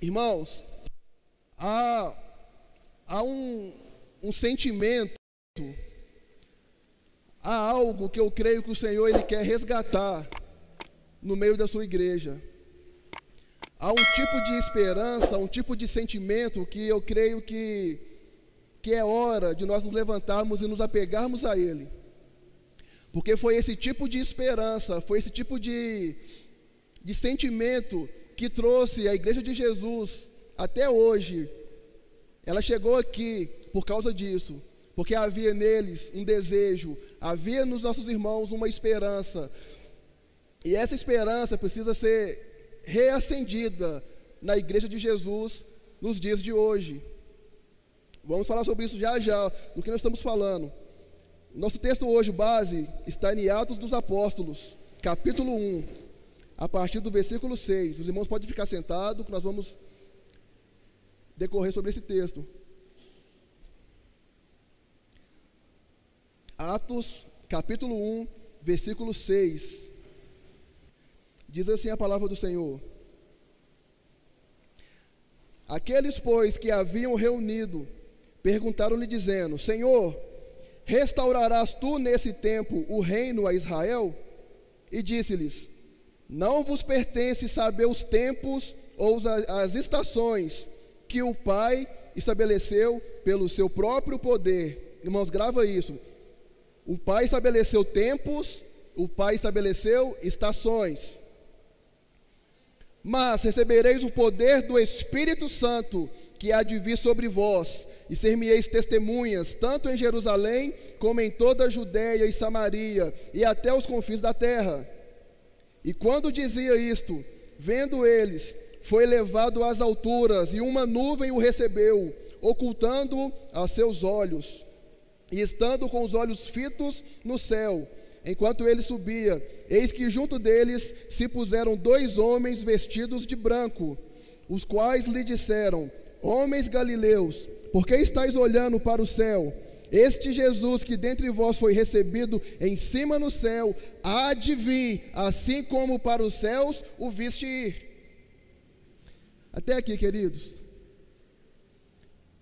Irmãos, há um sentimento, há algo que eu creio que o Senhor Ele quer resgatar no meio da sua igreja. Há um tipo de esperança, um tipo de sentimento que eu creio que é hora de nós nos levantarmos e nos apegarmos a Ele. Porque foi esse tipo de esperança, foi esse tipo de sentimento que trouxe a igreja de Jesus até hoje. Ela chegou aqui por causa disso, porque havia neles um desejo, havia nos nossos irmãos uma esperança. E essa esperança precisa ser reacendida na igreja de Jesus nos dias de hoje. Vamos falar sobre isso já já, do que nós estamos falando. Nosso texto hoje, base, está em Atos dos Apóstolos, capítulo 1, a partir do versículo 6. Os irmãos podem ficar sentados, que nós vamos decorrer sobre esse texto. Atos, capítulo 1, versículo 6. Diz assim a palavra do Senhor: Aqueles, pois, que haviam reunido, perguntaram-lhe dizendo: Senhor, restaurarás tu nesse tempo o reino a Israel? E disse-lhes: Não vos pertence saber os tempos ou as estações que o Pai estabeleceu pelo seu próprio poder. Irmãos, grava isso. O Pai estabeleceu tempos, o Pai estabeleceu estações. Mas recebereis o poder do Espírito Santo, que há de vir sobre vós, e ser-me-eis testemunhas, tanto em Jerusalém, como em toda a Judéia e Samaria, e até os confins da terra. E quando dizia isto, vendo eles, foi levado às alturas, e uma nuvem o recebeu, ocultando-o aos seus olhos. E estando com os olhos fitos no céu, enquanto ele subia, eis que junto deles se puseram 2 homens vestidos de branco, os quais lhe disseram: Homens galileus, por que estáis olhando para o céu? Este Jesus que dentre vós foi recebido em cima no céu, há de vir, assim como para os céus o viste ir. Até aqui, queridos.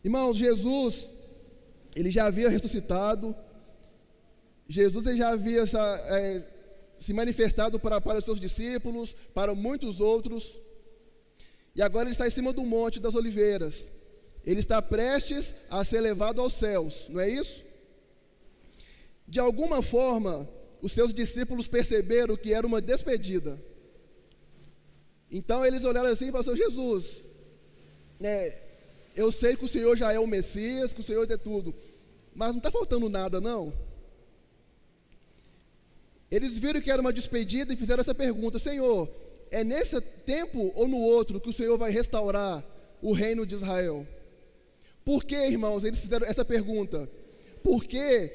Irmãos, Jesus, ele já havia ressuscitado. Jesus ele já havia se manifestado para os seus discípulos, para muitos outros. E agora ele está em cima do Monte das Oliveiras. Ele está prestes a ser levado aos céus, não é isso? De alguma forma, os seus discípulos perceberam que era uma despedida. Então eles olharam assim e falaram: Jesus, eu sei que o Senhor já é o Messias, que o Senhor é tudo, mas não está faltando nada, não? Eles viram que era uma despedida e fizeram essa pergunta: Senhor, é nesse tempo ou no outro que o Senhor vai restaurar o reino de Israel? Por que, irmãos, eles fizeram essa pergunta? Porque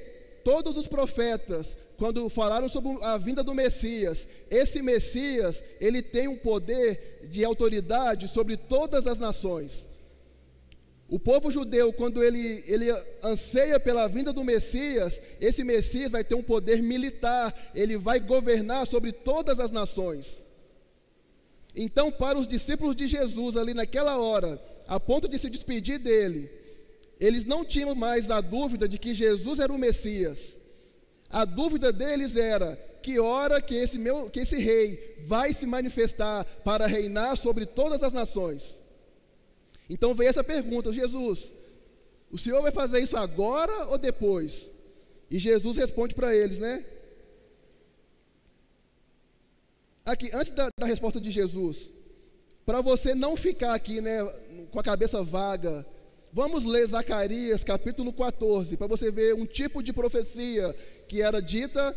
todos os profetas, quando falaram sobre a vinda do Messias, esse Messias, ele tem um poder de autoridade sobre todas as nações. O povo judeu, quando ele anseia pela vinda do Messias, esse Messias vai ter um poder militar, ele vai governar sobre todas as nações. Então, para os discípulos de Jesus, ali naquela hora, a ponto de se despedir dele, eles não tinham mais a dúvida de que Jesus era o Messias. A dúvida deles era: que hora que esse rei vai se manifestar para reinar sobre todas as nações? Então veio essa pergunta: Jesus, o Senhor vai fazer isso agora ou depois? E Jesus responde para eles, né? Aqui, antes da resposta de Jesus, para você não ficar aqui, né, com a cabeça vaga, vamos ler Zacarias capítulo 14, para você ver um tipo de profecia que era dita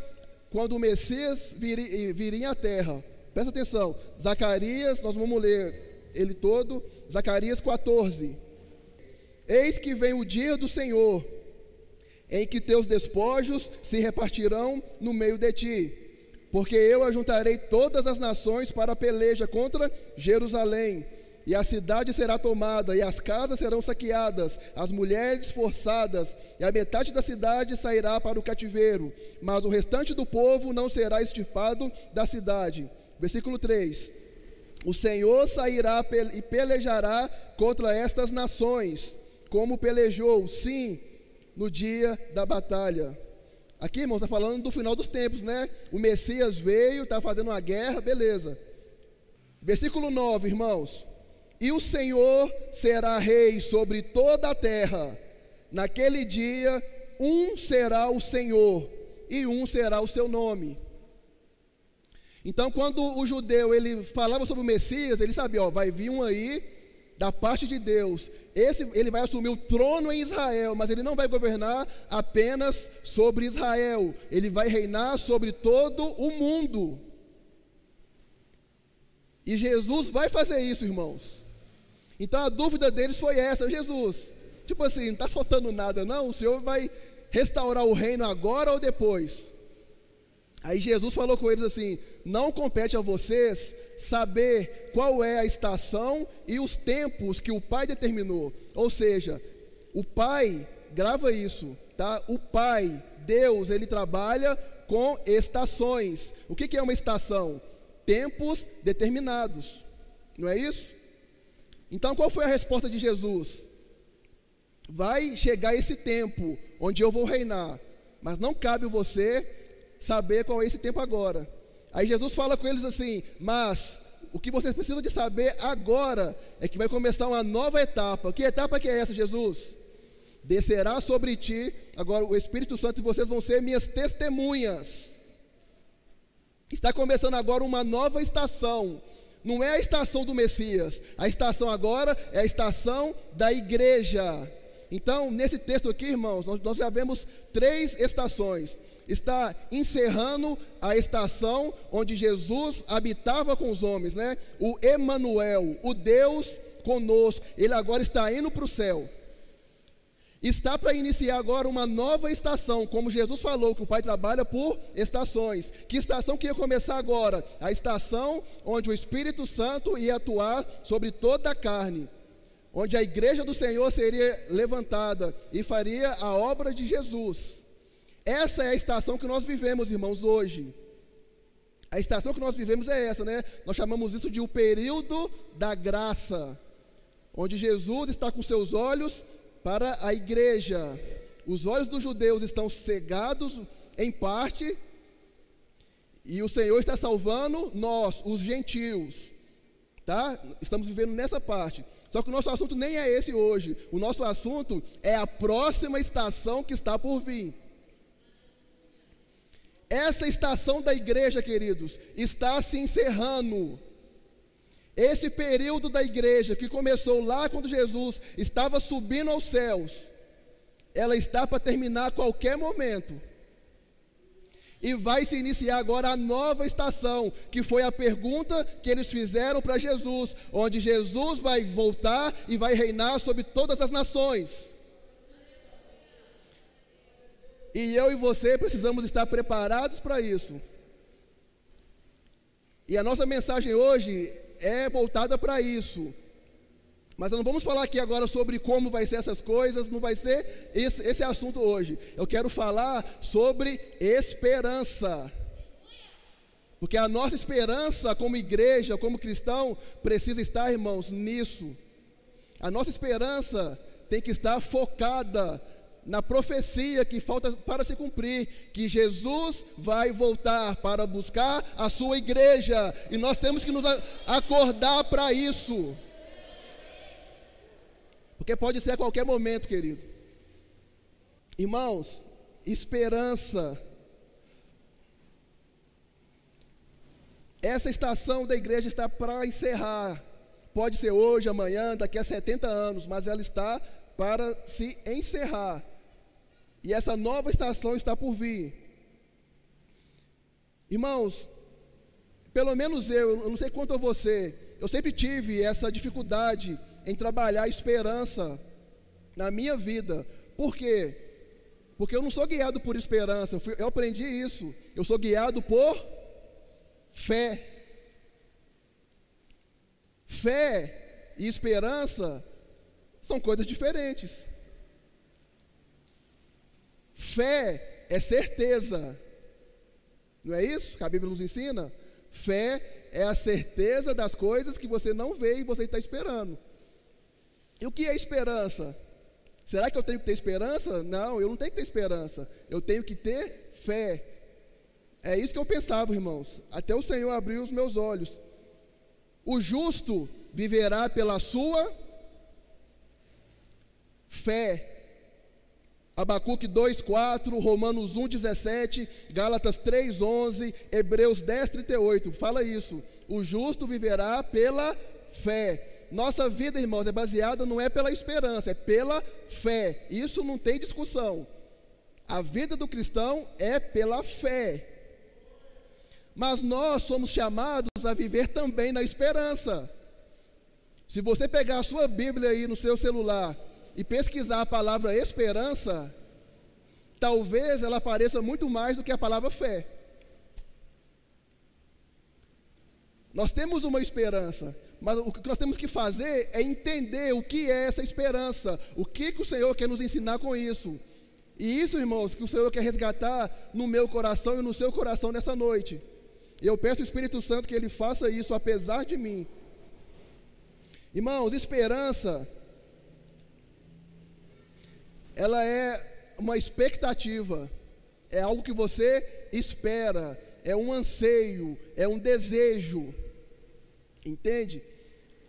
quando o Messias viria à terra. Presta atenção, Zacarias, nós vamos ler ele todo, Zacarias 14. Eis que vem o dia do Senhor, em que teus despojos se repartirão no meio de ti, porque eu ajuntarei todas as nações para a peleja contra Jerusalém, e a cidade será tomada, e as casas serão saqueadas, as mulheres forçadas, e a metade da cidade sairá para o cativeiro, mas o restante do povo não será extirpado da cidade. Versículo 3. O Senhor sairá e pelejará contra estas nações, como pelejou, sim, no dia da batalha. Aqui, irmãos, está falando do final dos tempos, né? O Messias veio, está fazendo uma guerra, beleza. Versículo 9, irmãos. E o Senhor será rei sobre toda a terra. Naquele dia, um será o Senhor, e um será o seu nome. Então, quando o judeu ele falava sobre o Messias, ele sabia, ó, vai vir um aí da parte de Deus. Ele vai assumir o trono em Israel, mas ele não vai governar apenas sobre Israel. Ele vai reinar sobre todo o mundo. E Jesus vai fazer isso, irmãos. Então a dúvida deles foi essa: Jesus, tipo assim, não está faltando nada não? O Senhor vai restaurar o reino agora ou depois? Aí Jesus falou com eles assim: não compete a vocês saber qual é a estação e os tempos que o Pai determinou. Ou seja, o Pai, grava isso, tá? O Pai, Deus, ele trabalha com estações. O que é uma estação? Tempos determinados, não é isso? Então qual foi a resposta de Jesus? Vai chegar esse tempo onde eu vou reinar, mas não cabe você saber qual é esse tempo agora. Aí Jesus fala com eles assim: mas o que vocês precisam de saber agora é que vai começar uma nova etapa. Que etapa que é essa, Jesus? Descerá sobre ti agora o Espírito Santo e vocês vão ser minhas testemunhas. Está começando agora uma nova estação. Não é a estação do Messias. A estação agora é a estação da igreja. Então, nesse texto aqui, irmãos, nós já vemos 3 estações. Está encerrando a estação onde Jesus habitava com os homens, né? O Emanuel, o Deus conosco, ele agora está indo para o céu. Está para iniciar agora uma nova estação, como Jesus falou, que o Pai trabalha por estações. Que estação que ia começar agora? A estação onde o Espírito Santo ia atuar sobre toda a carne, onde a igreja do Senhor seria levantada e faria a obra de Jesus. Essa é a estação que nós vivemos, irmãos, hoje. A estação que nós vivemos é essa, né? Nós chamamos isso de o período da graça, onde Jesus está com seus olhos para a igreja. Os olhos dos judeus estão cegados em parte, e o Senhor está salvando nós, os gentios, tá? Estamos vivendo nessa parte. Só que o nosso assunto nem é esse hoje. O nosso assunto é a próxima estação que está por vir. Essa estação da igreja, queridos, está se encerrando. Esse período da igreja, que começou lá quando Jesus estava subindo aos céus, ela está para terminar a qualquer momento. E vai se iniciar agora a nova estação, que foi a pergunta que eles fizeram para Jesus, onde Jesus vai voltar e vai reinar sobre todas as nações. E eu e você precisamos estar preparados para isso. E a nossa mensagem hoje é voltada para isso. Mas não vamos falar aqui agora sobre como vai ser essas coisas, não vai ser esse assunto hoje. Eu quero falar sobre esperança. Porque a nossa esperança como igreja, como cristão, precisa estar, irmãos, nisso. A nossa esperança tem que estar focada na profecia que falta para se cumprir, que Jesus vai voltar para buscar a sua igreja, e nós temos que nos acordar para isso, porque pode ser a qualquer momento, querido. Irmãos, esperança. Essa estação da igreja está para encerrar. Pode ser hoje, amanhã, daqui a 70 anos, mas ela está para se encerrar. E essa nova estação está por vir. Irmãos, pelo menos eu não sei quanto a você, eu sempre tive essa dificuldade em trabalhar a esperança na minha vida. Por quê? Porque eu não sou guiado por esperança, eu aprendi isso. Eu sou guiado por fé. Fé e esperança são coisas diferentes. Fé é certeza, não é isso que a Bíblia nos ensina? Fé é a certeza das coisas que você não vê e você está esperando. E o que é esperança? Será que eu tenho que ter esperança? Não, eu não tenho que ter esperança. Eu tenho que ter fé. É isso que eu pensava, irmãos, até o Senhor abriu os meus olhos. O justo viverá pela sua fé. Abacuque 2:4, Romanos 1:17, Gálatas 3:11, Hebreus 10:38, fala isso. O justo viverá pela fé. Nossa vida, irmãos, é baseada, não é pela esperança, é pela fé. Isso não tem discussão. A vida do cristão é pela fé. Mas nós somos chamados a viver também na esperança. Se você pegar a sua Bíblia aí no seu celular e pesquisar a palavra esperança, talvez ela apareça muito mais do que a palavra fé. Nós temos uma esperança, mas o que nós temos que fazer é entender o que é essa esperança, o que o Senhor quer nos ensinar com isso. E isso, irmãos, que o Senhor quer resgatar no meu coração e no seu coração nessa noite. E eu peço ao Espírito Santo que Ele faça isso apesar de mim. Irmãos, esperança, ela é uma expectativa, é algo que você espera, é um anseio, é um desejo, entende?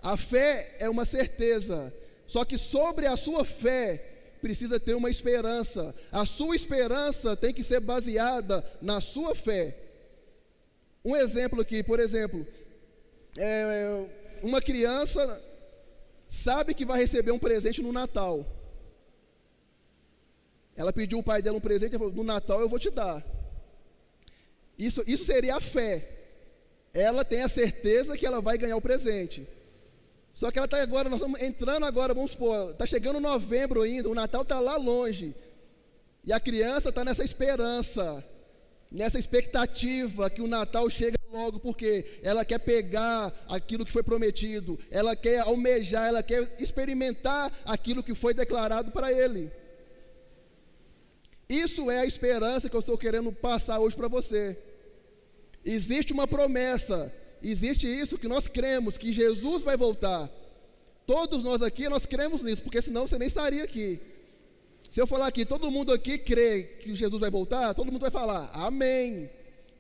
A fé é uma certeza, só que sobre a sua fé precisa ter uma esperança. A sua esperança tem que ser baseada na sua fé. Um exemplo aqui, por exemplo, uma criança sabe que vai receber um presente no Natal. Ela pediu ao pai dela um presente e falou: no Natal eu vou te dar. Isso seria a fé. Ela tem a certeza que ela vai ganhar o presente. Só que ela está agora, nós estamos entrando agora, vamos supor, está chegando novembro ainda, o Natal está lá longe. E a criança está nessa esperança, nessa expectativa que o Natal chega logo, porque ela quer pegar aquilo que foi prometido, ela quer almejar, ela quer experimentar aquilo que foi declarado para ele. Isso é a esperança que eu estou querendo passar hoje para você. Existe uma promessa, existe isso que nós cremos, que Jesus vai voltar. Todos nós aqui, nós cremos nisso, porque senão você nem estaria aqui. Se eu falar aqui, todo mundo aqui crê que Jesus vai voltar, todo mundo vai falar, amém.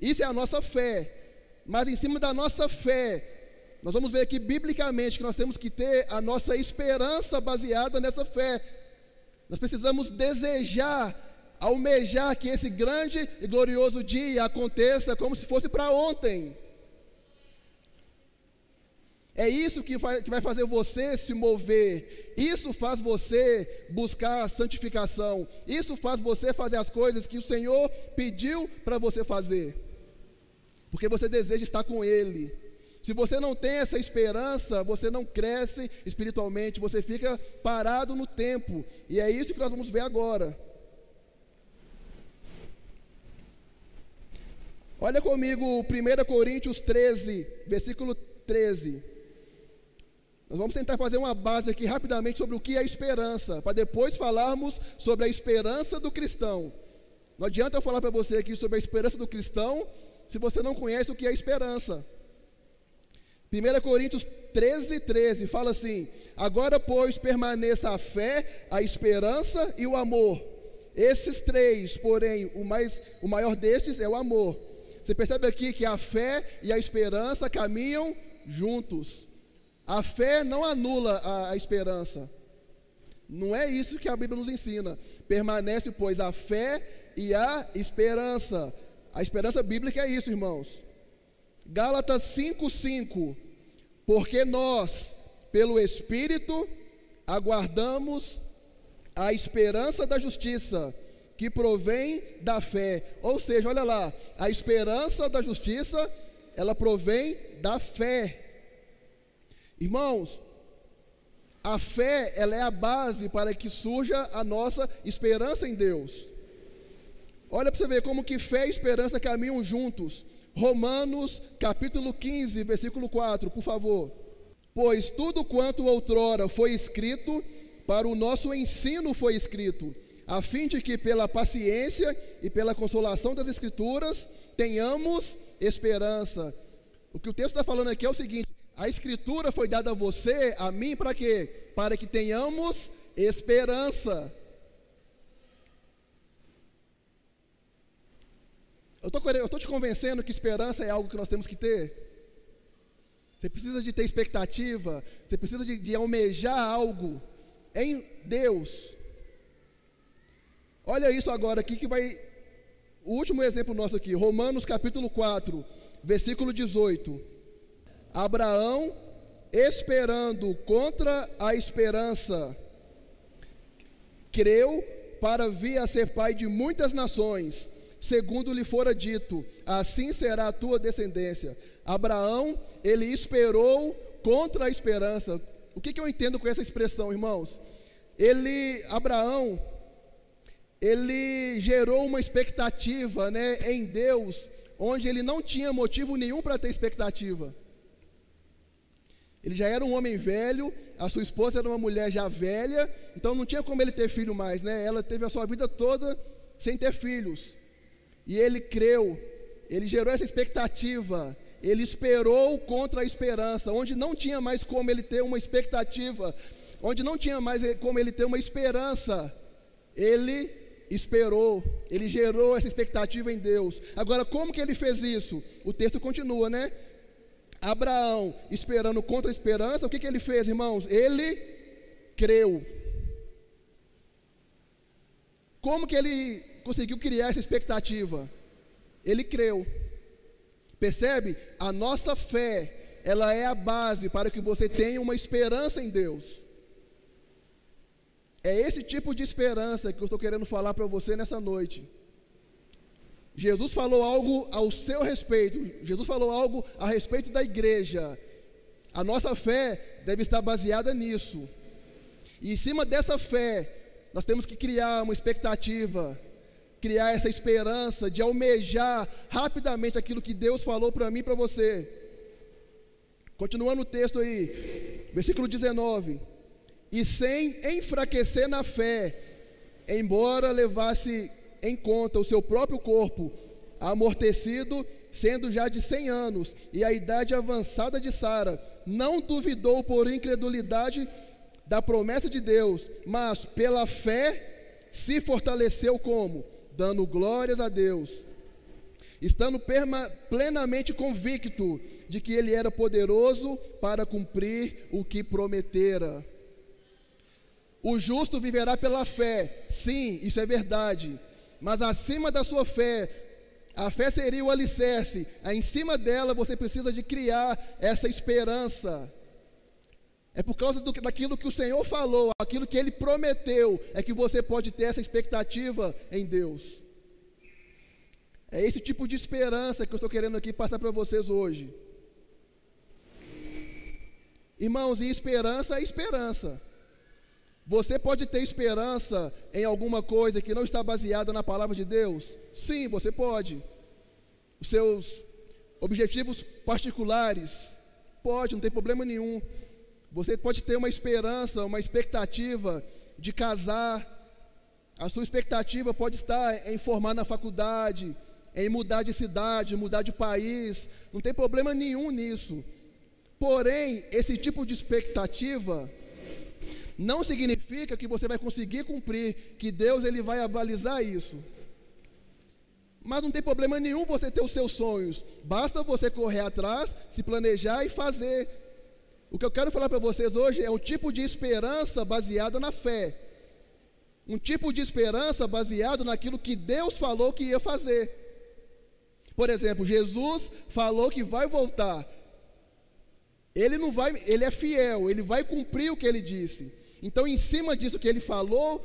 Isso é a nossa fé. Mas em cima da nossa fé, nós vamos ver aqui biblicamente que nós temos que ter a nossa esperança baseada nessa fé. Nós precisamos desejar, almejar que esse grande e glorioso dia aconteça como se fosse para ontem. É isso que vai fazer você se mover. Isso faz você buscar a santificação. Isso faz você fazer as coisas que o Senhor pediu para você fazer. Porque você deseja estar com Ele. Se você não tem essa esperança, você não cresce espiritualmente, você fica parado no tempo. E é isso que nós vamos ver agora. Olha comigo 1 Coríntios 13, versículo 13. Nós vamos tentar fazer uma base aqui rapidamente sobre o que é esperança, para depois falarmos sobre a esperança do cristão. Não adianta eu falar para você aqui sobre a esperança do cristão, se você não conhece o que é esperança. 1 Coríntios 13, 13, fala assim: agora, pois, permaneça a fé, a esperança e o amor. Esses três, porém, o maior destes é o amor. Você percebe aqui que a fé e a esperança caminham juntos. A fé não anula a esperança. Não é isso que a Bíblia nos ensina. Permanece, pois, a fé e a esperança. A esperança bíblica é isso, irmãos. Gálatas 5:5. Porque nós, pelo Espírito, aguardamos a esperança da justiça, que provém da fé. Ou seja, olha lá, a esperança da justiça, ela provém da fé. Irmãos, a fé, ela é a base para que surja a nossa esperança em Deus. Olha para você ver como que fé e esperança caminham juntos. Romanos capítulo 15, versículo 4, por favor. Pois tudo quanto outrora foi escrito, para o nosso ensino foi escrito, a fim de que pela paciência e pela consolação das Escrituras tenhamos esperança. O que o texto está falando aqui é o seguinte: a Escritura foi dada a você, a mim, para quê? Para que tenhamos esperança. Eu estou te convencendo que esperança é algo que nós temos que ter. Você precisa de ter expectativa, você precisa de almejar algo em Deus. Olha isso agora aqui que vai, o último exemplo nosso aqui, Romanos capítulo 4, versículo 18. Abraão, esperando contra a esperança, creu para vir a ser pai de muitas nações, segundo lhe fora dito, assim será a tua descendência. Abraão, ele esperou contra a esperança. O que eu entendo com essa expressão, irmãos? Abraão, ele gerou uma expectativa, né, em Deus, onde ele não tinha motivo nenhum para ter expectativa. Ele já era um homem velho, a sua esposa era uma mulher já velha, então não tinha como ele ter filho mais, né? Ela teve a sua vida toda sem ter filhos. E ele creu, ele gerou essa expectativa, ele esperou contra a esperança, onde não tinha mais como ele ter uma expectativa, onde não tinha mais como ele ter uma esperança, ele esperou, ele gerou essa expectativa em Deus. Agora, como que ele fez isso? O texto continua, né? Abraão, esperando contra a esperança, o que ele fez, irmãos? Ele creu. Como que ele conseguiu criar essa expectativa? Ele creu. Percebe? A nossa fé, ela é a base para que você tenha uma esperança em Deus. É esse tipo de esperança que eu estou querendo falar para você nessa noite. Jesus falou algo ao seu respeito, Jesus falou algo a respeito da igreja. A nossa fé deve estar baseada nisso. E em cima dessa fé, nós temos que criar uma expectativa, criar essa esperança de almejar rapidamente aquilo que Deus falou para mim e para você. Continuando o texto aí, versículo 19. E sem enfraquecer na fé, embora levasse em conta o seu próprio corpo, amortecido, sendo já de 100 anos, e a idade avançada de Sara, não duvidou por incredulidade da promessa de Deus, mas pela fé se fortaleceu como? Dando glórias a Deus, estando plenamente convicto de que Ele era poderoso para cumprir o que prometera. O justo viverá pela fé, sim, isso é verdade, mas acima da sua fé, a fé seria o alicerce, em cima dela você precisa de criar essa esperança. É por causa daquilo que o Senhor falou, aquilo que Ele prometeu, é que você pode ter essa expectativa em Deus. É esse tipo de esperança que eu estou querendo aqui passar para vocês hoje. Irmãos, e esperança é esperança. Você pode ter esperança em alguma coisa que não está baseada na palavra de Deus? Sim, você pode. Os seus objetivos particulares, pode, não tem problema nenhum. Você pode ter uma esperança, uma expectativa de casar. A sua expectativa pode estar em formar na faculdade, em mudar de cidade, mudar de país. Não tem problema nenhum nisso. Porém, esse tipo de expectativa não significa que você vai conseguir cumprir, que Deus ele vai avalizar isso. Mas não tem problema nenhum você ter os seus sonhos. Basta você correr atrás, se planejar e fazer. O que eu quero falar para vocês hoje é um tipo de esperança baseada na fé. Um tipo de esperança baseado naquilo que Deus falou que ia fazer. Por exemplo, Jesus falou que vai voltar. Ele é fiel, ele vai cumprir o que ele disse. Então, em cima disso que ele falou,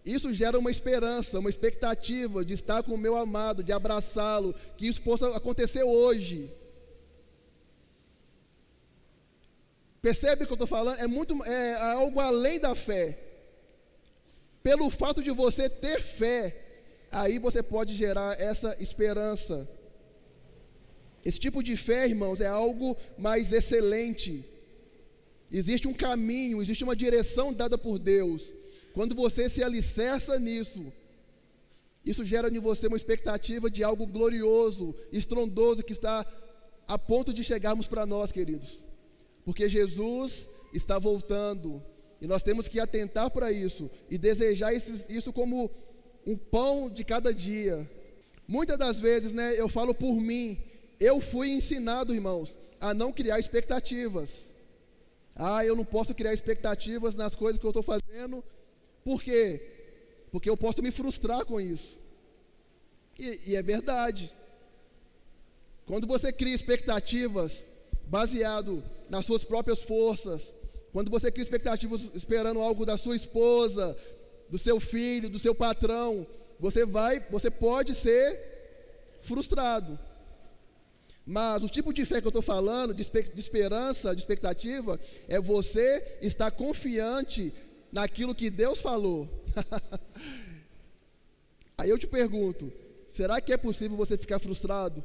isso gera uma esperança, uma expectativa de estar com o meu amado, de abraçá-lo, que isso possa acontecer hoje. Percebe o que eu estou falando? É algo além da fé. Pelo fato de você ter fé, aí você pode gerar essa esperança. Esse tipo de fé, irmãos, é algo mais excelente. Existe um caminho, existe uma direção dada por Deus. Quando você se alicerça nisso, isso gera em você uma expectativa de algo glorioso, estrondoso, que está a ponto de chegarmos para nós, queridos, porque Jesus está voltando, e nós temos que atentar para isso, e desejar isso como um pão de cada dia. Muitas das vezes, né, eu falo por mim, eu fui ensinado, irmãos, a não criar expectativas. Eu não posso criar expectativas nas coisas que eu estou fazendo. Por quê? Porque eu posso me frustrar com isso. E é verdade. Quando você cria expectativas baseado nas suas próprias forças, quando você cria expectativas esperando algo da sua esposa, do seu filho, do seu patrão, você pode ser frustrado. Mas o tipo de fé que eu estou falando, de esperança, de expectativa, é você estar confiante naquilo que Deus falou. Aí eu te pergunto, será que é possível você ficar frustrado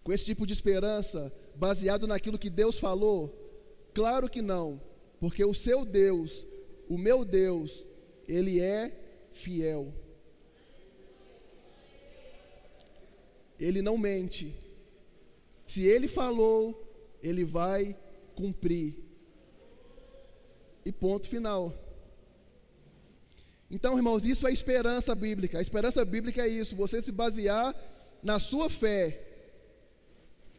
com esse tipo de esperança, baseado naquilo que Deus falou? Claro que não, porque o seu Deus, o meu Deus, Ele é fiel. Ele não mente. Se Ele falou, Ele vai cumprir. E ponto final. Então, irmãos, isso é esperança bíblica. A esperança bíblica é isso, você se basear na sua fé.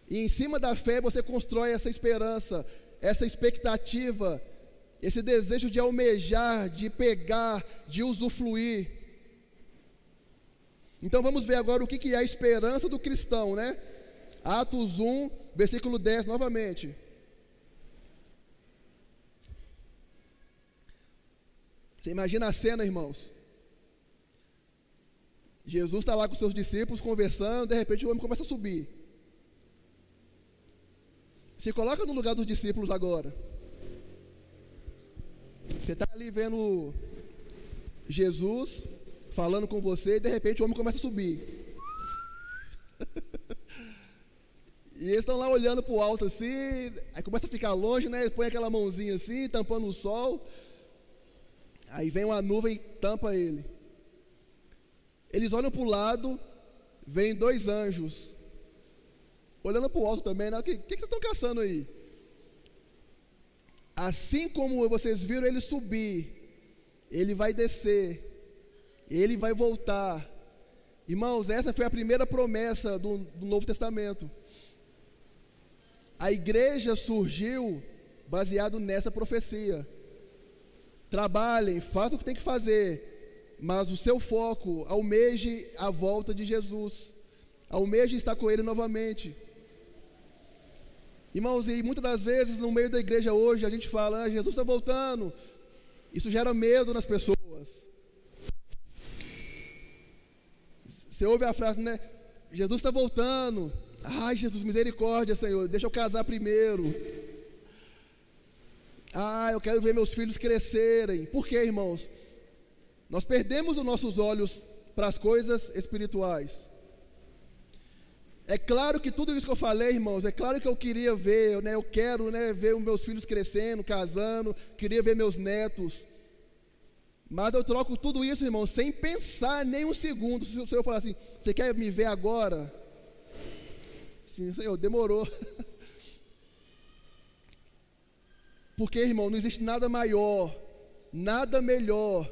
E em cima da fé você constrói essa esperança, essa expectativa, esse desejo de almejar, de pegar, de usufruir. Então vamos ver agora o que é a esperança do cristão, né? Atos 1, versículo 10, novamente. Você imagina a cena, irmãos. Jesus está lá com seus discípulos conversando, de repente o homem começa a subir. Se coloca no lugar dos discípulos agora. Você está ali vendo Jesus falando com você, e de repente o homem começa a subir. E eles estão lá olhando para o alto assim, aí começa a ficar longe, né? Ele põe aquela mãozinha assim, tampando o sol. Aí vem uma nuvem e tampa ele. Eles olham para o lado, vem 2 anjos, olhando para o alto também, né? O que vocês estão caçando aí? Assim como vocês viram ele subir, ele vai descer, ele vai voltar. Irmãos, essa foi a primeira promessa do Novo Testamento. A igreja surgiu baseado nessa profecia. Trabalhem, façam o que tem que fazer, mas o seu foco, almeje a volta de Jesus, almeje estar com Ele novamente. Irmãos, e muitas das vezes no meio da igreja hoje a gente fala, Jesus está voltando. Isso gera medo nas pessoas. Você ouve a frase, né? Jesus está voltando. Ai, Jesus, misericórdia, Senhor, deixa eu casar primeiro. Eu quero ver meus filhos crescerem. Por quê, irmãos? Nós perdemos os nossos olhos para as coisas espirituais. É claro que tudo isso que eu falei, irmãos, é claro que eu queria ver, né? Eu quero, né, ver os meus filhos crescendo, casando, queria ver meus netos. Mas eu troco tudo isso, irmãos, sem pensar nem um segundo. Se o Senhor falar assim, você quer me ver agora? Sim, Senhor, demorou. Porque, irmão, não existe nada maior, nada melhor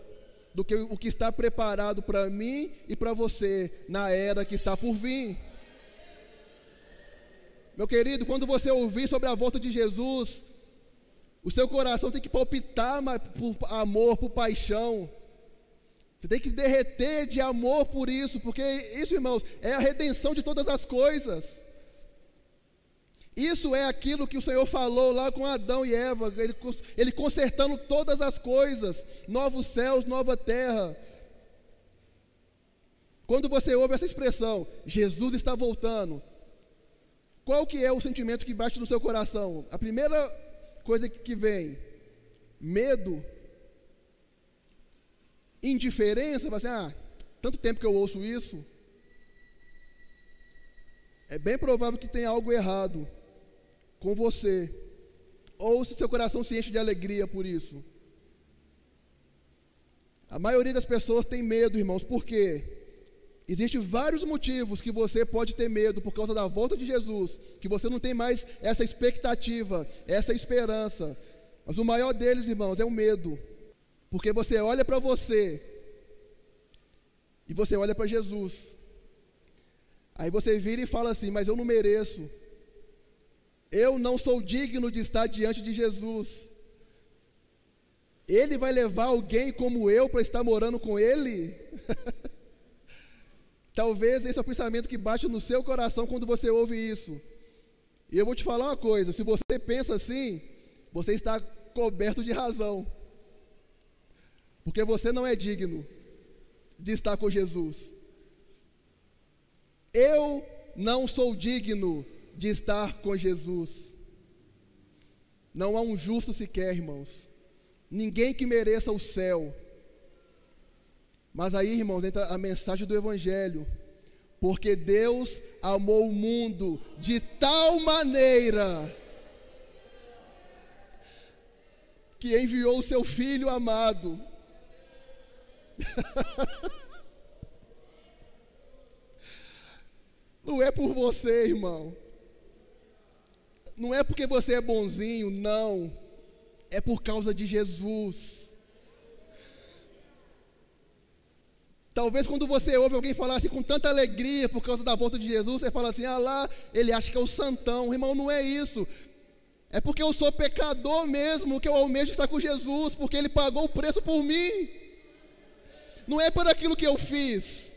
do que o que está preparado para mim e para você na era que está por vir. Meu querido, quando você ouvir sobre a volta de Jesus, o seu coração tem que palpitar por amor, por paixão. Você tem que derreter de amor por isso, porque isso, irmãos, é a redenção de todas as coisas. Isso é aquilo que o Senhor falou lá com Adão e Eva, Ele consertando todas as coisas, novos céus, nova terra. Quando você ouve essa expressão, Jesus está voltando, qual que é o sentimento que bate no seu coração? A primeira coisa que vem, medo, indiferença, você, tanto tempo que eu ouço isso, é bem provável que tenha algo errado com você, ou se seu coração se enche de alegria por isso. A maioria das pessoas tem medo, irmãos, por quê? Existem vários motivos que você pode ter medo por causa da volta de Jesus, que você não tem mais essa expectativa, essa esperança. Mas o maior deles, irmãos, é o medo. Porque você olha para você e você olha para Jesus. Aí você vira e fala assim: mas eu não mereço. Eu não sou digno de estar diante de Jesus. Ele vai levar alguém como eu para estar morando com Ele? Talvez esse é o pensamento que bate no seu coração quando você ouve isso. E eu vou te falar uma coisa: se você pensa assim, você está coberto de razão. Porque você não é digno de estar com Jesus. Eu não sou digno de estar com Jesus. Não há um justo sequer, irmãos. Ninguém que mereça o céu. Mas aí, irmãos, entra a mensagem do Evangelho. Porque Deus amou o mundo de tal maneira que enviou o seu Filho amado. Não é por você, irmão. Não é porque você é bonzinho, não. É por causa de Jesus. Talvez quando você ouve alguém falar assim com tanta alegria por causa da volta de Jesus, você fala assim: ah lá, ele acha que é o santão. Irmão, não é isso. É porque eu sou pecador mesmo, que eu almejo estar com Jesus, porque Ele pagou o preço por mim. Não é por aquilo que eu fiz.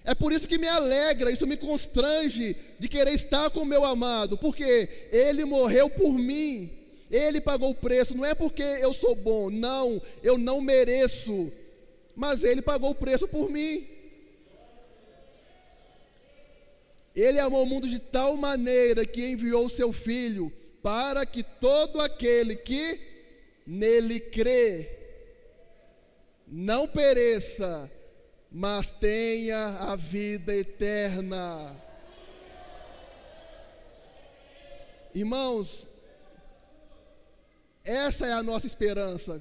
É por isso que me alegra, isso me constrange de querer estar com o meu amado, porque Ele morreu por mim, Ele pagou o preço. Não é porque eu sou bom, não, eu não mereço, mas Ele pagou o preço por mim. Ele amou o mundo de tal maneira que enviou o seu Filho, para que todo aquele que nele crê não pereça, mas tenha a vida eterna. Irmãos, essa é a nossa esperança.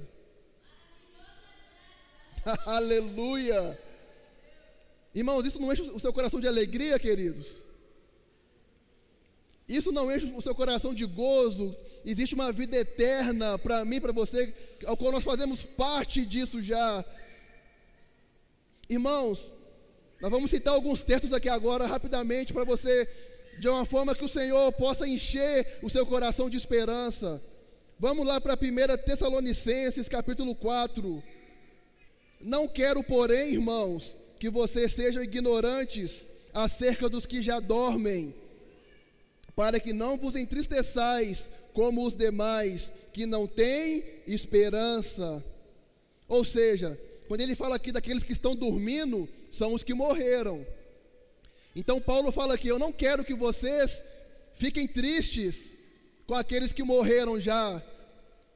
Aleluia. Irmãos, isso não enche o seu coração de alegria, queridos? Isso não enche o seu coração de gozo? Existe uma vida eterna para mim, para você, ao qual nós fazemos parte disso já. Irmãos, nós vamos citar alguns textos aqui agora, rapidamente, para você, de uma forma que o Senhor possa encher o seu coração de esperança. Vamos lá para 1 Tessalonicenses, capítulo 4. Não quero, porém, irmãos, que vocês sejam ignorantes acerca dos que já dormem, para que não vos entristeçais como os demais, que não têm esperança. Ou seja, quando ele fala aqui daqueles que estão dormindo, são os que morreram. Então Paulo fala aqui: eu não quero que vocês fiquem tristes com aqueles que morreram já,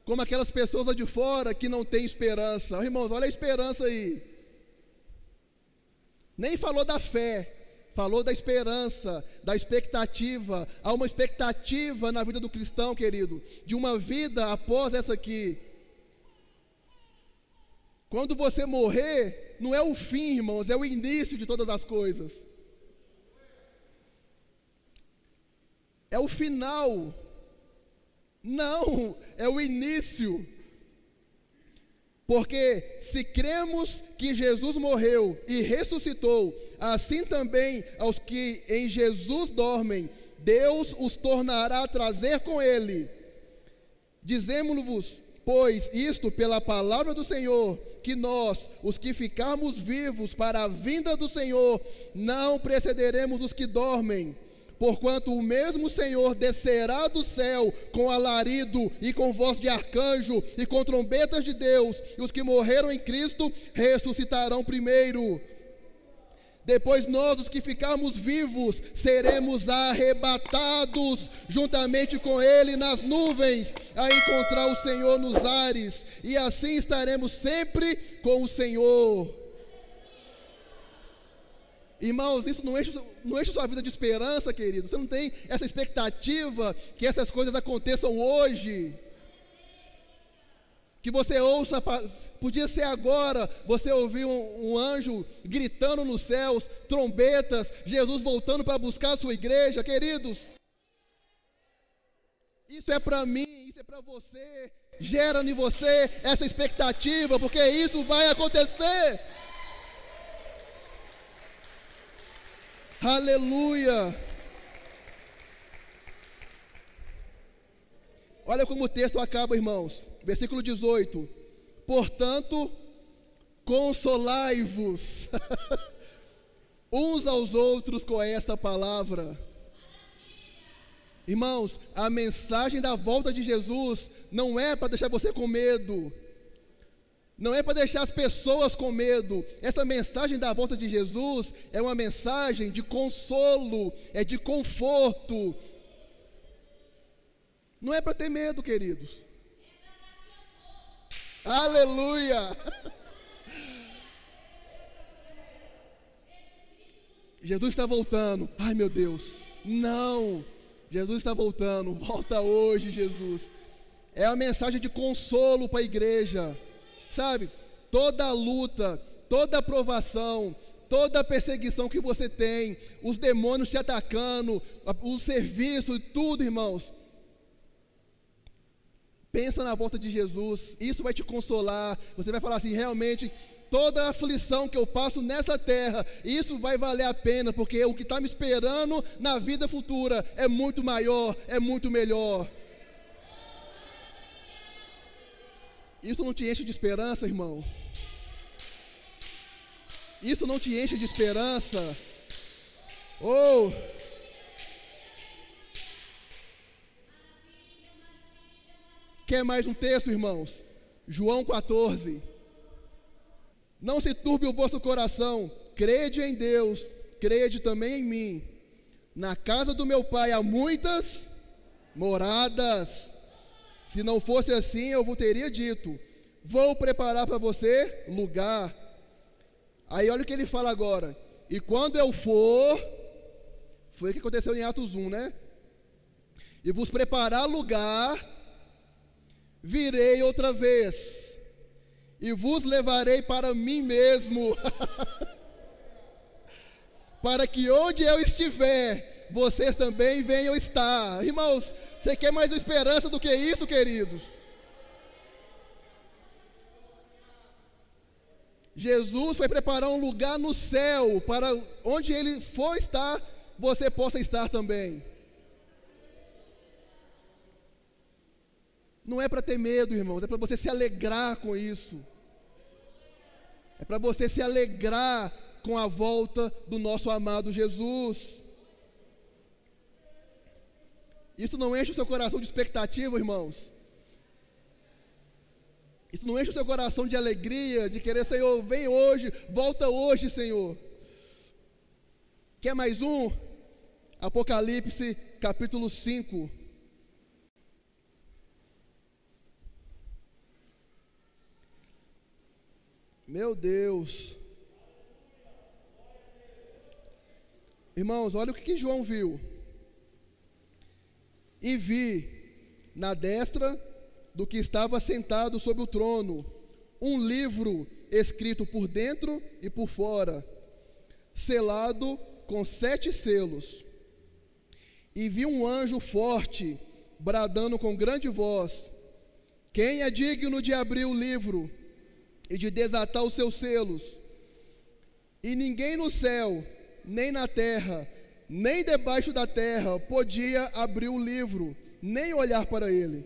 como aquelas pessoas lá de fora que não têm esperança. Irmãos, olha a esperança aí. Nem falou da fé, falou da esperança, da expectativa. Há uma expectativa na vida do cristão, querido, de uma vida após essa aqui. Quando você morrer, não é o fim, irmãos, é o início de todas as coisas. É o final. Não, é o início. Porque se cremos que Jesus morreu e ressuscitou, assim também aos que em Jesus dormem, Deus os tornará a trazer com Ele. Dizemos-vos, pois, isto pela palavra do Senhor, que nós, os que ficarmos vivos para a vinda do Senhor, não precederemos os que dormem. Porquanto o mesmo Senhor descerá do céu com alarido e com voz de arcanjo e com trombetas de Deus, e os que morreram em Cristo ressuscitarão primeiro. Depois nós, os que ficarmos vivos, seremos arrebatados juntamente com Ele nas nuvens, a encontrar o Senhor nos ares, e assim estaremos sempre com o Senhor. Irmãos, isso não enche sua vida de esperança, querido? Você não tem essa expectativa que essas coisas aconteçam hoje? Que que você ouça, podia ser agora, você ouvir um anjo gritando nos céus, trombetas, Jesus voltando para buscar a sua igreja, queridos. Isso é para mim, isso é para você, gera em você essa expectativa, porque isso vai acontecer. Aleluia. Olha como o texto acaba, irmãos. Versículo 18. Portanto, consolai-vos uns aos outros com esta palavra. Irmãos, a mensagem da volta de Jesus não é para deixar você com medo. Não é para deixar as pessoas com medo. Essa mensagem da volta de Jesus é uma mensagem de consolo, é de conforto. Não é para ter medo, queridos. Aleluia! Jesus está voltando. Ai, meu Deus. Não. Jesus está voltando. Volta hoje, Jesus. É a mensagem de consolo para a igreja. Sabe? Toda a luta, toda a provação, toda a perseguição que você tem, os demônios te atacando, o serviço e tudo, irmãos. Pensa na volta de Jesus, isso vai te consolar. Você vai falar assim, realmente, toda a aflição que eu passo nessa terra, isso vai valer a pena, porque o que está me esperando na vida futura é muito maior, é muito melhor. Isso não te enche de esperança, irmão? Isso não te enche de esperança? Oh! Quer mais um texto, irmãos? João 14. Não se turbe o vosso coração, crede em Deus, crede também em mim. Na casa do meu pai há muitas moradas. Se não fosse assim, eu vos teria dito, vou preparar para você lugar. Aí olha o que ele fala agora. E quando eu for, foi o que aconteceu em Atos 1, né? E vos preparar lugar, virei outra vez, e vos levarei para mim mesmo, para que onde eu estiver, vocês também venham estar. Irmãos, você quer mais esperança do que isso, queridos? Jesus foi preparar um lugar no céu, para onde Ele for estar, você possa estar também. Não é para ter medo, irmãos, é para você se alegrar com isso. É para você se alegrar com a volta do nosso amado Jesus. Isso não enche o seu coração de expectativa, irmãos? Isso não enche o seu coração de alegria, de querer, Senhor, vem hoje, volta hoje, Senhor. Quer mais um? Apocalipse, capítulo 5. Meu Deus. Irmãos, olha o que João viu. E vi, na destra do que estava sentado sobre o trono, um livro escrito por dentro e por fora, selado com 7 selos. E vi um anjo forte, bradando com grande voz: quem é digno de abrir o livro e de desatar os seus selos? E ninguém no céu, nem na terra, nem debaixo da terra podia abrir o livro, nem olhar para ele.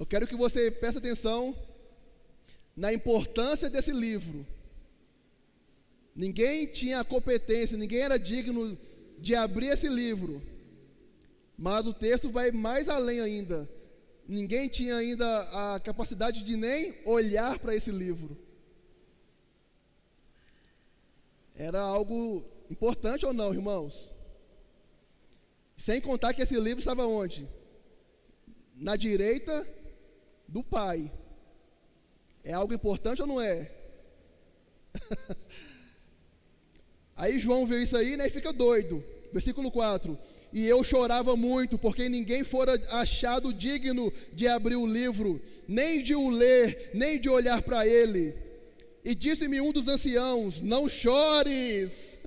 Eu quero que você preste atenção na importância desse livro. Ninguém tinha a competência, ninguém era digno de abrir esse livro. Mas o texto vai mais além ainda. Ninguém tinha ainda a capacidade de nem olhar para esse livro. Era algo importante ou não, irmãos? Sem contar que esse livro estava onde? Na direita do Pai. É algo importante ou não é? Aí João viu isso aí, né, e fica doido. Versículo 4. E eu chorava muito, porque ninguém fora achado digno de abrir o livro, nem de o ler, nem de olhar para ele. E disse-me um dos anciãos: não chores,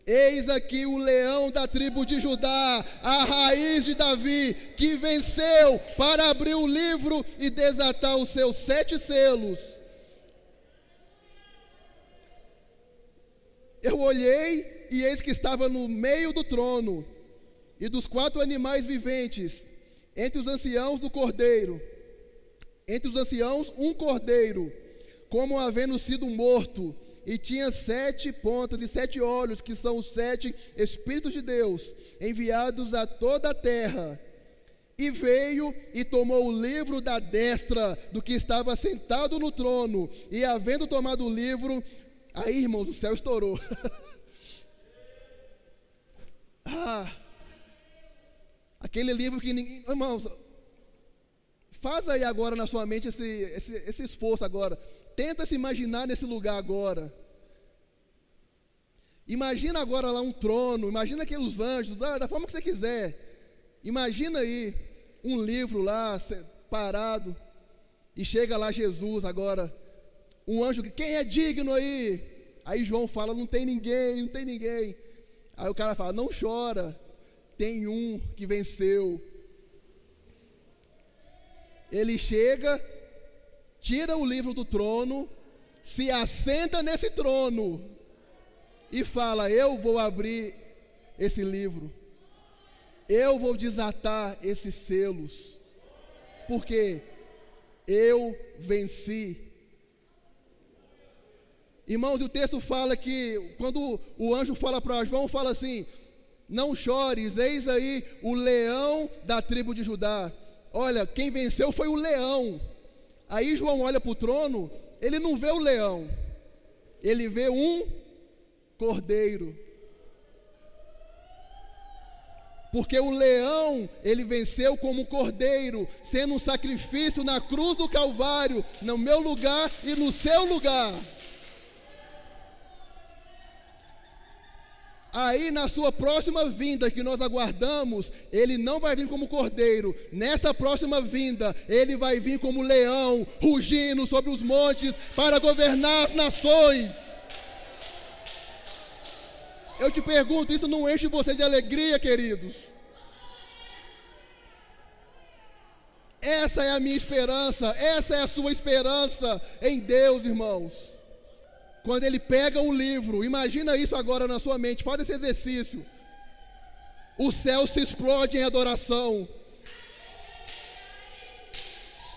eis aqui o leão da tribo de Judá, a raiz de Davi, que venceu para abrir o livro e desatar os seus 7 selos. Eu olhei, e eis que estava no meio do trono e dos 4 animais viventes, entre os anciãos do cordeiro, entre os anciãos um cordeiro, como havendo sido morto, e tinha 7 pontas e 7 olhos, que são os 7 Espíritos de Deus, enviados a toda a terra. E veio e tomou o livro da destra do que estava sentado no trono, e havendo tomado o livro, aí, irmãos, o céu estourou. Aquele livro que ninguém... Irmãos, faz aí agora na sua mente esse esforço agora. Tenta se imaginar nesse lugar agora. Imagina agora lá um trono, imagina aqueles anjos, da forma que você quiser. Imagina aí um livro lá parado, e chega lá Jesus agora, um anjo, quem é digno aí? Aí João fala, não tem ninguém, não tem ninguém. Aí o cara fala, não chora, tem um que venceu. Ele chega, tira o livro do trono, se assenta nesse trono e fala, eu vou abrir esse livro, eu vou desatar esses selos, porque eu venci. Irmãos, e o texto fala que, quando o anjo fala para João, fala assim, não chores, eis aí o leão da tribo de Judá. Olha, quem venceu foi o leão. Aí João olha para o trono, ele não vê o leão, ele vê um cordeiro. Porque o leão, ele venceu como cordeiro, sendo um sacrifício na cruz do Calvário, no meu lugar e no seu lugar. Aí na sua próxima vinda que nós aguardamos, ele não vai vir como cordeiro. Nessa próxima vinda, ele vai vir como leão, rugindo sobre os montes para governar as nações. Eu te pergunto, isso não enche você de alegria, queridos? Essa é a minha esperança, essa é a sua esperança em Deus, irmãos. Quando ele pega o livro, imagina isso agora na sua mente, faz esse exercício. O céu se explode em adoração.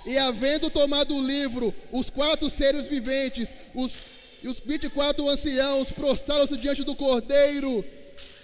E havendo tomado o livro, os 4 seres viventes, os 24 anciãos prostraram-se diante do Cordeiro,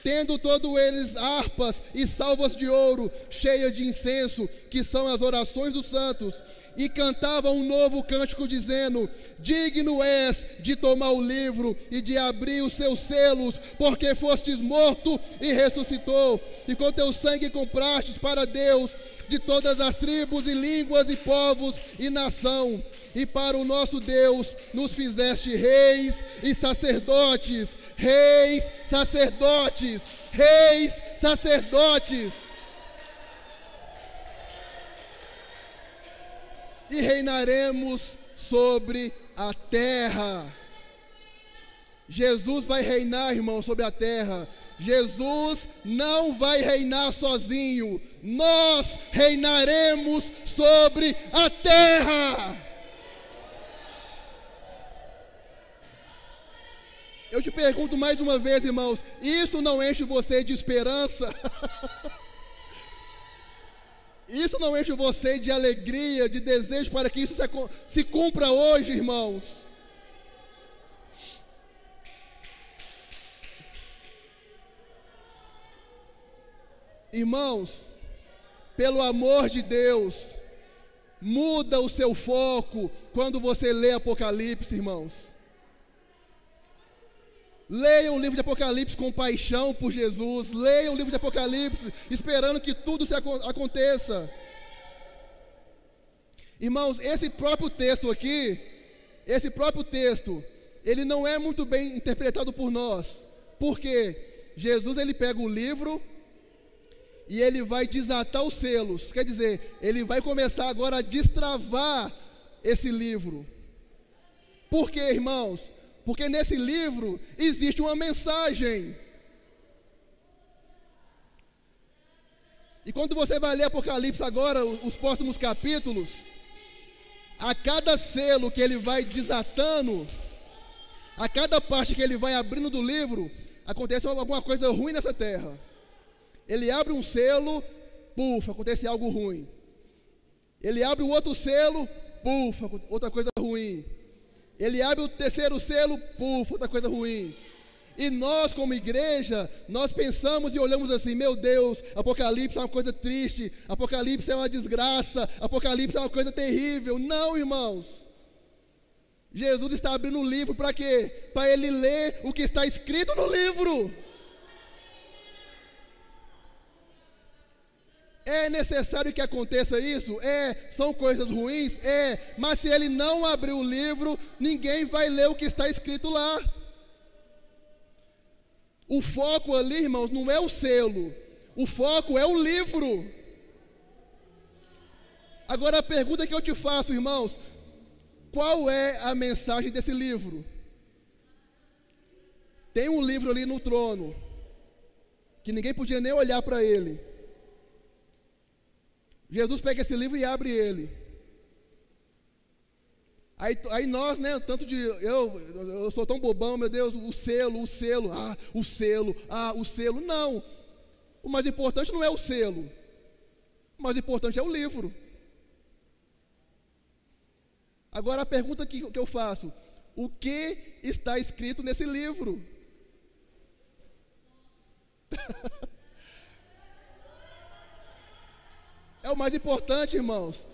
tendo todos eles harpas e salvas de ouro, cheias de incenso, que são as orações dos santos, e cantavam um novo cântico, dizendo: digno és de tomar o livro e de abrir os seus selos, porque fostes morto e ressuscitou, e com teu sangue comprastes para Deus de todas as tribos e línguas e povos e nação, e para o nosso Deus nos fizeste reis e sacerdotes, reis, sacerdotes, reis, sacerdotes. E reinaremos sobre a terra. Jesus vai reinar, irmão, sobre a terra. Jesus não vai reinar sozinho. Nós reinaremos sobre a terra. Eu te pergunto mais uma vez, irmãos, isso não enche você de esperança? Isso não enche você de alegria, de desejo para que isso se cumpra hoje, irmãos? Irmãos, pelo amor de Deus, muda o seu foco quando você lê Apocalipse, irmãos. Leia o livro de Apocalipse com paixão por Jesus. Leia o livro de Apocalipse esperando que tudo aconteça. Irmãos, esse próprio texto aqui, ele não é muito bem interpretado por nós. Porque Jesus, ele pega o livro e ele vai desatar os selos. Quer dizer, ele vai começar agora a destravar esse livro. Por quê, irmãos? Porque nesse livro existe uma mensagem. E quando você vai ler Apocalipse agora, os próximos capítulos, a cada selo que ele vai desatando, a cada parte que ele vai abrindo do livro, acontece alguma coisa ruim nessa terra. Ele abre um selo, puf, acontece algo ruim. Ele abre o outro selo, puf, outra coisa ruim. Ele abre o terceiro selo, puf, outra coisa ruim. E nós, como igreja, nós pensamos e olhamos assim: meu Deus, Apocalipse é uma coisa triste, Apocalipse é uma desgraça, Apocalipse é uma coisa terrível. Não, irmãos. Jesus está abrindo o livro para quê? Para ele ler o que está escrito no livro. É necessário que aconteça isso? São coisas ruins? Mas se ele não abrir o livro, ninguém vai ler o que está escrito lá. O foco ali, irmãos, não é o selo, o foco é o livro. Agora a pergunta que eu te faço, irmãos: qual é a mensagem desse livro? Tem um livro ali no trono, que ninguém podia nem olhar para ele. Jesus pega esse livro e abre ele. Aí nós, né, eu sou tão bobão, meu Deus, o selo, o selo. Não, o mais importante não é o selo, o mais importante é o livro. Agora a pergunta que eu faço: o que está escrito nesse livro? É o mais importante, irmãos.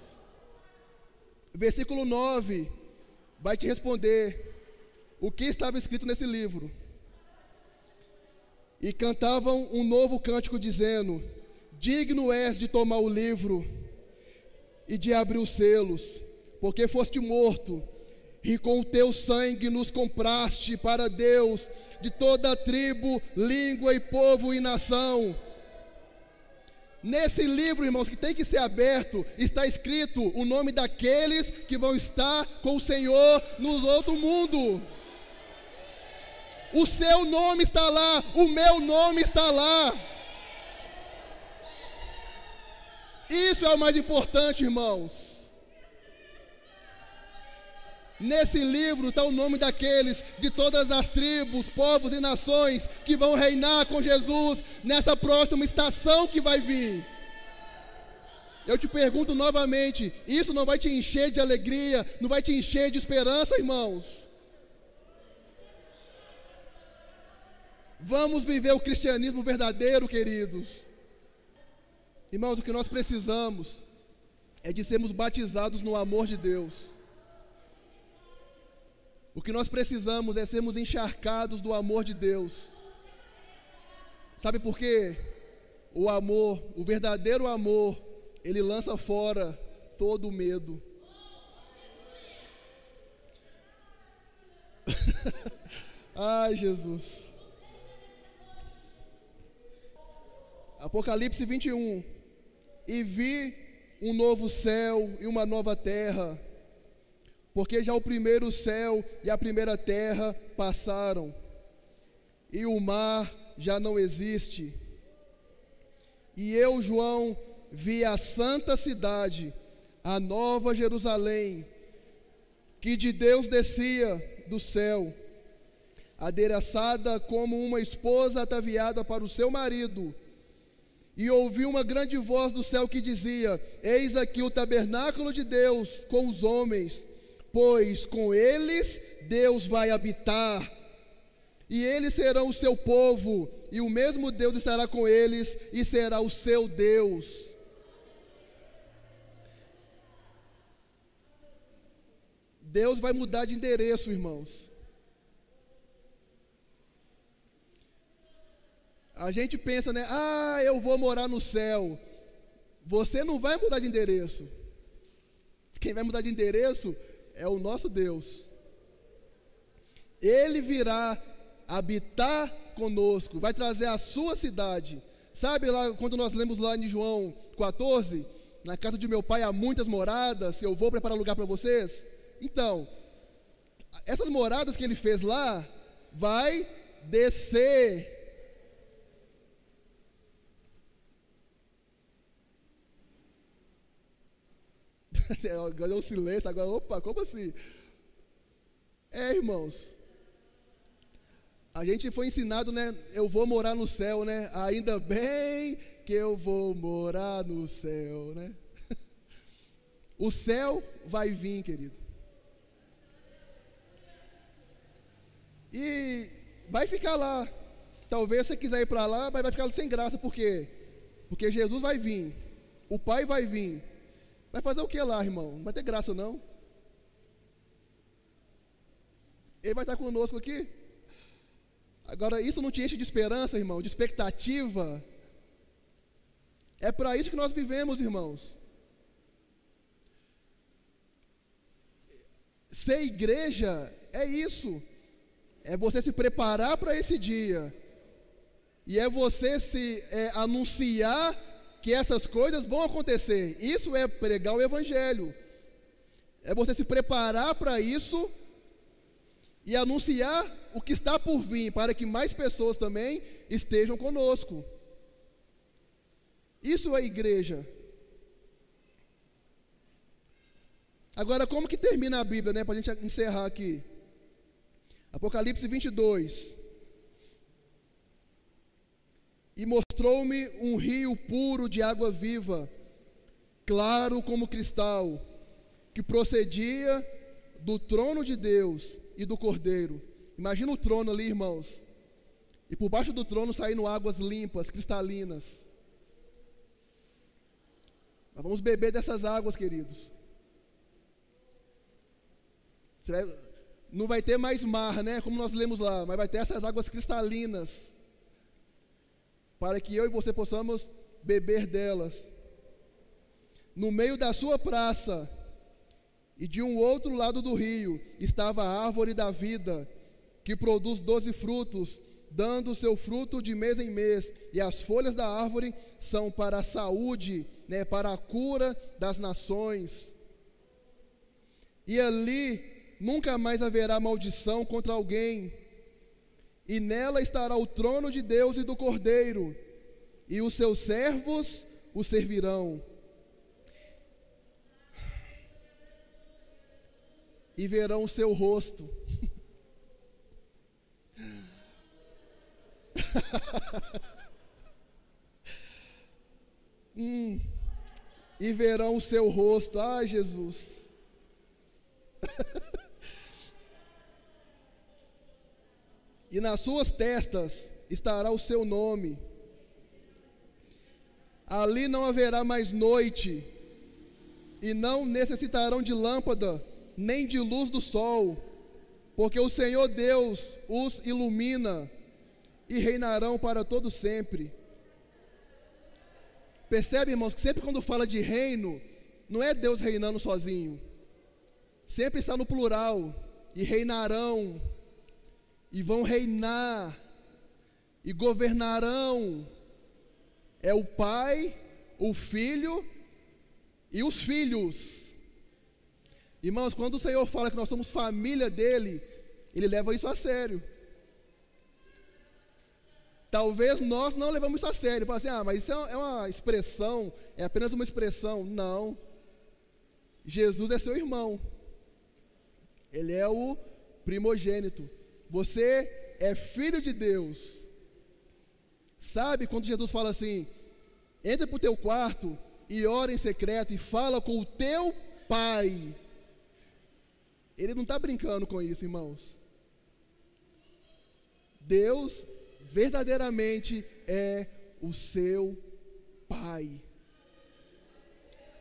Versículo 9 vai te responder o que estava escrito nesse livro. E cantavam um novo cântico dizendo: digno és de tomar o livro e de abrir os selos, porque foste morto, e com o teu sangue nos compraste para Deus de toda a tribo, língua e povo e nação. Nesse livro, irmãos, que tem que ser aberto, está escrito o nome daqueles que vão estar com o Senhor no outro mundo. O seu nome está lá, o meu nome está lá. Isso é o mais importante, irmãos. Nesse livro está o nome daqueles de todas as tribos, povos e nações que vão reinar com Jesus nessa próxima estação que vai vir. Eu te pergunto novamente: isso não vai te encher de alegria, não vai te encher de esperança, irmãos? Vamos viver o cristianismo verdadeiro, queridos. Irmãos, o que nós precisamos é de sermos batizados no amor de Deus. O que nós precisamos é sermos encharcados do amor de Deus. Sabe por quê? O amor, o verdadeiro amor, ele lança fora todo o medo. Ai, Jesus. Apocalipse 21. E vi um novo céu e uma nova terra, porque já o primeiro céu e a primeira terra passaram, e o mar já não existe. E eu, João, vi a santa cidade, a nova Jerusalém, que de Deus descia do céu, adereçada como uma esposa ataviada para o seu marido. E ouvi uma grande voz do céu que dizia: eis aqui o tabernáculo de Deus com os homens, pois com eles Deus vai habitar, e eles serão o seu povo, e o mesmo Deus estará com eles, e será o seu Deus. Deus vai mudar de endereço, irmãos. A gente pensa, né? Eu vou morar no céu. Você não vai mudar de endereço. Quem vai mudar de endereço é o nosso Deus. Ele virá habitar conosco, vai trazer a sua cidade, Sabe lá, quando nós lemos lá em João 14, na casa de meu pai há muitas moradas, eu vou preparar lugar para vocês? Então, essas moradas que ele fez lá, vai descer. Agora deu um silêncio, agora, opa, como assim? Irmãos, a gente foi ensinado, né? Eu vou morar no céu, né? Ainda bem que eu vou morar no céu, né? O céu vai vir, querido. E vai ficar lá. Talvez você quiser ir para lá, mas vai ficar sem graça, por quê? Porque Jesus vai vir, o Pai vai vir. Vai fazer o que lá, irmão? Não vai ter graça, não. Ele vai estar conosco aqui. Agora, isso não te enche de esperança, irmão, de expectativa? É para isso que nós vivemos, irmãos. Ser igreja é isso. É você se preparar para esse dia. E é você se anunciar que essas coisas vão acontecer. Isso é pregar o Evangelho. É você se preparar para isso e anunciar o que está por vir, para que mais pessoas também estejam conosco. Isso é igreja. Agora, como que termina a Bíblia, né? Para a gente encerrar aqui. Apocalipse 22. E mostrou-me um rio puro de água viva, claro como cristal, que procedia do trono de Deus e do Cordeiro. Imagina o trono ali, irmãos. E por baixo do trono saindo águas limpas, cristalinas. Nós vamos beber dessas águas, queridos. Não vai ter mais mar, né? Como nós lemos lá, mas vai ter essas águas cristalinas, para que eu e você possamos beber delas. No meio da sua praça e de um outro lado do rio estava a árvore da vida, que produz 12 frutos, dando o seu fruto de mês em mês, e as folhas da árvore são para a saúde, né, para a cura das nações. E ali nunca mais haverá maldição contra alguém, e nela estará o trono de Deus e do Cordeiro, e os seus servos o servirão. E verão o seu rosto. E verão o seu rosto. Ai, Jesus. E nas suas testas estará o seu nome. Ali não haverá mais noite, e não necessitarão de lâmpada, nem de luz do sol, porque o Senhor Deus os ilumina, e reinarão para todo sempre. Percebe, irmãos, que sempre quando fala de reino, não é Deus reinando sozinho. Sempre está no plural. E reinarão, e vão reinar, e governarão. É o Pai, o Filho e os filhos. Irmãos, quando o Senhor fala que nós somos família dele, ele leva isso a sério. Talvez nós não levamos isso a sério. Fala assim, mas isso é uma expressão, é apenas uma expressão. Não. Jesus é seu irmão. Ele é o primogênito. Você é filho de Deus. Sabe quando Jesus fala assim, entra para o teu quarto e ora em secreto e fala com o teu pai. Ele não está brincando com isso, irmãos. Deus verdadeiramente é o seu pai.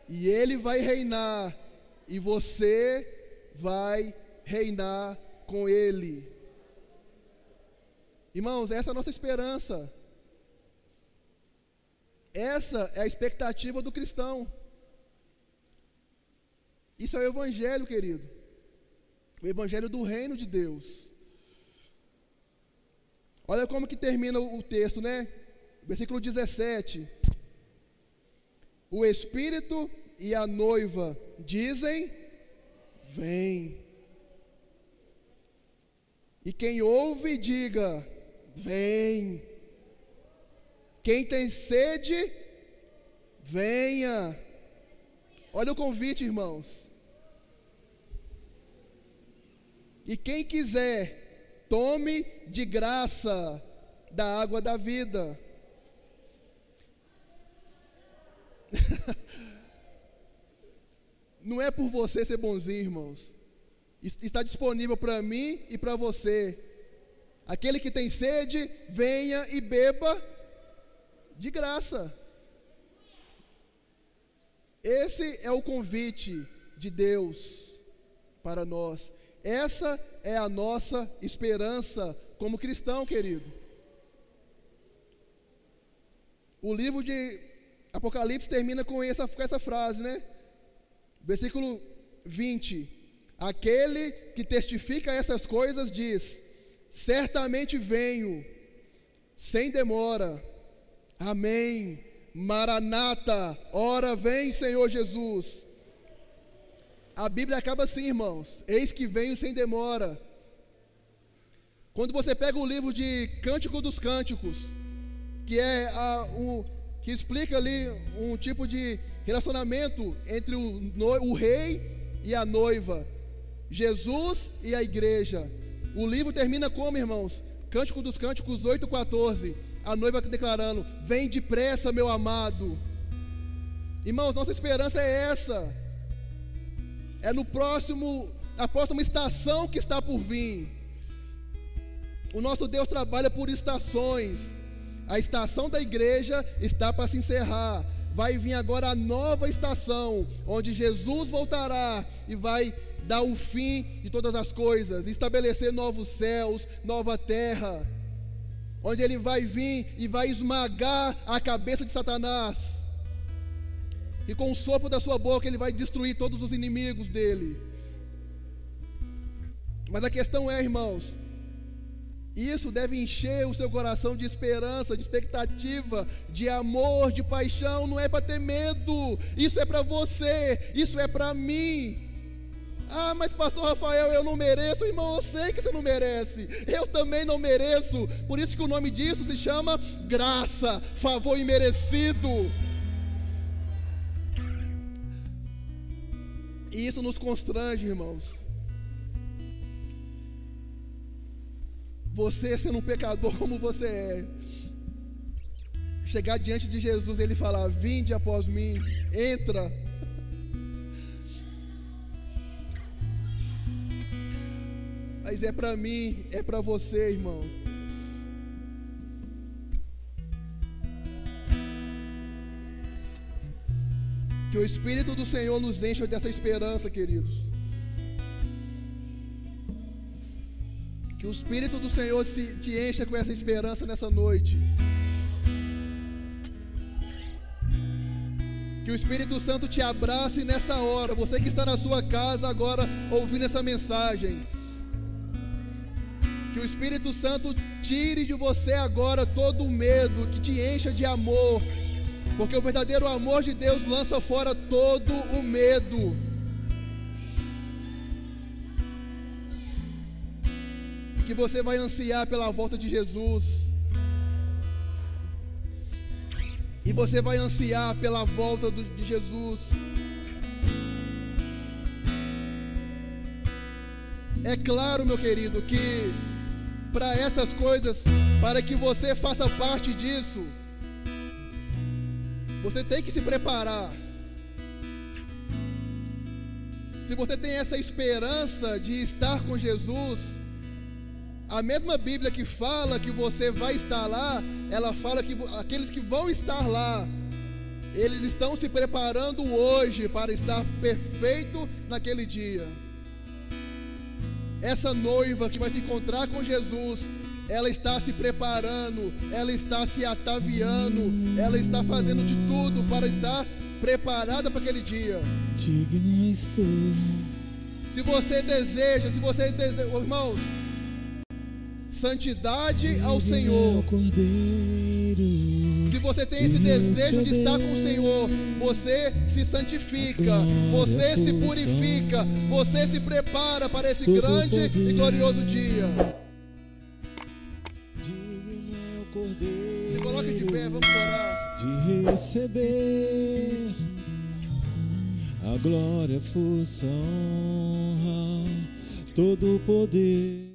E ele vai reinar, e você vai reinar com ele. Irmãos, essa é a nossa esperança. Essa é a expectativa do cristão. Isso é o Evangelho, querido. O Evangelho do reino de Deus. Olha como que termina o texto, né? Versículo 17. O Espírito e a noiva dizem: vem. E quem ouve, diga: vem. Quem tem sede, venha. Olha o convite, irmãos. E quem quiser, tome de graça da água da vida. Não é por você ser bonzinho, irmãos. Está disponível para mim e para você. Aquele que tem sede, venha e beba de graça. Esse é o convite de Deus para nós. Essa é a nossa esperança como cristão, querido. O livro de Apocalipse termina com essa frase, né? Versículo 20. Aquele que testifica essas coisas diz: certamente venho, sem demora. Amém. Maranata, ora vem, Senhor Jesus. A Bíblia acaba assim, irmãos: eis que venho sem demora. Quando você pega o livro de Cântico dos Cânticos, que que explica ali um tipo de relacionamento entre o rei e a noiva, Jesus e a igreja. O livro termina como, irmãos? Cântico dos Cânticos 8:14. A noiva declarando: vem depressa, meu amado. Irmãos, nossa esperança é essa. É na próxima estação que está por vir. O nosso Deus trabalha por estações. A estação da igreja está para se encerrar. Vai vir agora a nova estação, onde Jesus voltará e vai dar o fim de todas as coisas, estabelecer novos céus, nova terra, onde Ele vai vir e vai esmagar a cabeça de Satanás, e com o sopro da sua boca Ele vai destruir todos os inimigos dele. Mas a questão é, irmãos, isso deve encher o seu coração de esperança, de expectativa, de amor, de paixão. Não é para ter medo, isso é para você, isso é para mim. Ah, mas pastor Rafael, eu não mereço. Irmão, eu sei que você não merece, eu também não mereço. Por isso que o nome disso se chama graça, favor imerecido. E isso nos constrange, irmãos. Você sendo um pecador como você é, chegar diante de Jesus e Ele falar: vinde após mim, entra. Mas é para mim, é para você, irmão. Que o Espírito do Senhor nos encha dessa esperança, queridos. Que o Espírito do Senhor te encha com essa esperança nessa noite. Que o Espírito Santo te abrace nessa hora. Você que está na sua casa agora ouvindo essa mensagem. Que o Espírito Santo tire de você agora todo o medo, que te encha de amor. Porque o verdadeiro amor de Deus lança fora todo o medo. Que você vai ansiar pela volta de Jesus. E você vai ansiar pela volta de Jesus. É claro, meu querido, que para essas coisas, para que você faça parte disso, você tem que se preparar. Se você tem essa esperança de estar com Jesus, a mesma Bíblia que fala que você vai estar lá, ela fala que aqueles que vão estar lá, eles estão se preparando hoje para estar perfeito naquele dia. Essa noiva que vai se encontrar com Jesus, ela está se preparando, ela está se ataviando, ela está fazendo de tudo para estar preparada para aquele dia. Digno estou. Se você deseja, irmãos, santidade ao Senhor. Cordeiro. Se você tem esse desejo de estar com o Senhor, você se santifica, você se purifica, você se prepara para esse grande e glorioso dia. Se coloque de pé, vamos orar. De receber a glória, força, honra, todo o poder.